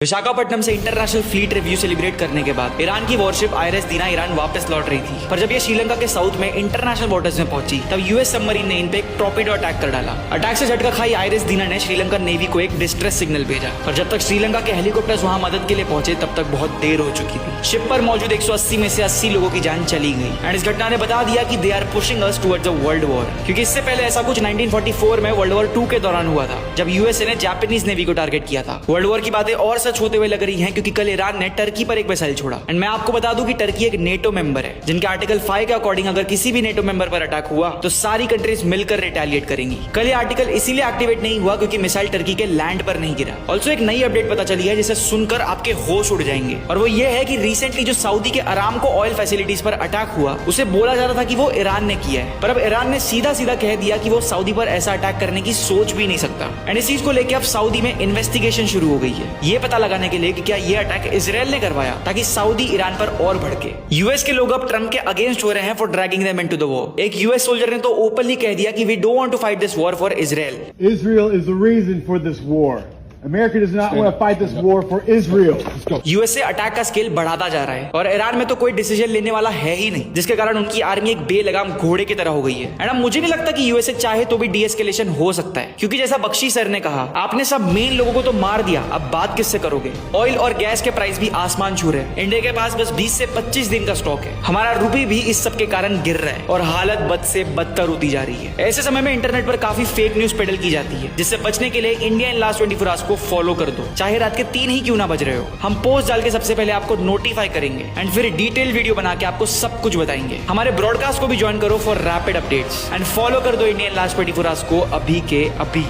विशाखापट्टनम से international fleet review celebrate करने के बाद ईरान की वॉरशिप आईएनएस दीना ईरान वापस लौट रही थी, पर जब ये श्रीलंका के साउथ में इंटरनेशनल वाटर्स में पहुंची तब यूएस सबमरीन ने इन पे एक टॉर्पेडो अटैक कर डाला। अटैक से झटका खाई आईएनएस दीना ने श्रीलंका नेवी को एक डिस्ट्रेस सिग्नल भेजा, पर जब तक श्रीलंका के हेलीकॉप्टर्स वहां मदद के लिए पहुंचे तब तक बहुत देर हो चुकी थी। शिप पर मौजूद 180 में से 80 लोगों की जान चली गई एंड इस घटना ने बता दिया कि they are pushing us towards a world war, क्योंकि इससे पहले ऐसा कुछ 1944 में वर्ल्ड वॉर 2 के दौरान हुआ था जब यूएसए ने जापानीज नेवी को टारगेट किया था। वर्ल्ड वॉर की बातें और सच होते हुए लग रही हैं क्योंकि कल ईरान ने टर्की पर एक मिसाइल छोड़ा एंड मैं आपको बता दूं कि टर्की एक नेटो मेंबर है, जिनके आर्टिकल 5 के अकॉर्डिंग अगर किसी भी नेटो मेंबर पर अटैक हुआ तो सारी कंट्रीज मिलकर रिटेलिएट करेंगी। कल ये आर्टिकल इसीलिए एक्टिवेट नहीं हुआ क्योंकि मिसाइल टर्की के लैंड पर नहीं गिरा। ऑल्सो एक नई अपडेट पता चली है जिसे सुनकर आपके होश उड़ जाएंगे, और वो ये है कि रिसेंटली जो सऊदी के अरामको ऑयल फैसिलिटीज पर अटैक हुआ उसे बोला जा रहा था कि वो ईरान ने किया है, पर अब ईरान ने सीधा सीधा कह दिया कि वो सऊदी पर ऐसा अटैक करने की सोच भी नहीं सकता। एंड इस चीज को लेकर अब सऊदी में इन्वेस्टिगेशन शुरू हो गई है, ये पता लगाने के लिए कि क्या ये अटैक इजराइल ने करवाया ताकि सऊदी ईरान पर और भड़के। यूएस के लोग अब ट्रम्प के अगेंस्ट हो रहे हैं for dragging them into the war. एक यूएस सोल्जर ने तो ओपनली कह दिया कि we don't want to fight this war for Israel. Israel is the reason for this war. America does not want to fight this war for Israel. USA attack का scale बढ़ाता जा रहा है और ईरान में तो कोई डिसीजन लेने वाला है ही नहीं, जिसके कारण उनकी आर्मी एक बेलगाम घोड़े की तरह हो गई है। एंड अब मुझे नहीं लगता कि यूएसए चाहे तो भी डीएस्केलेशन हो सकता है, क्योंकि जैसा बख्शी सर ने कहा, आपने सब मेन लोगों को तो मार दिया, अब बात किससे करोगे। ऑयल और गैस के प्राइस भी आसमान छू रहे हैं। इंडिया के पास बस 20 से 25 दिन का स्टॉक है। हमारा रुपये भी इस सब के कारण गिर रहा है और हालत बद से बदतर होती जा रही है। ऐसे समय में इंटरनेट पर काफी फेक न्यूज पेडल की जाती है, जिससे बचने के लिए इंडिया इन लास्ट 24 आवर्स को फॉलो कर दो, चाहे रात के 3 ही क्यों ना बज रहे हो। हम पोस्ट डाल के सबसे पहले आपको नोटिफाई करेंगे एंड फिर डिटेल वीडियो बना के आपको सब कुछ बताएंगे। हमारे ब्रॉडकास्ट को भी ज्वाइन करो for rapid updates and follow कर दो इंडियन लास्ट 24 आवर्स को अभी के अभी।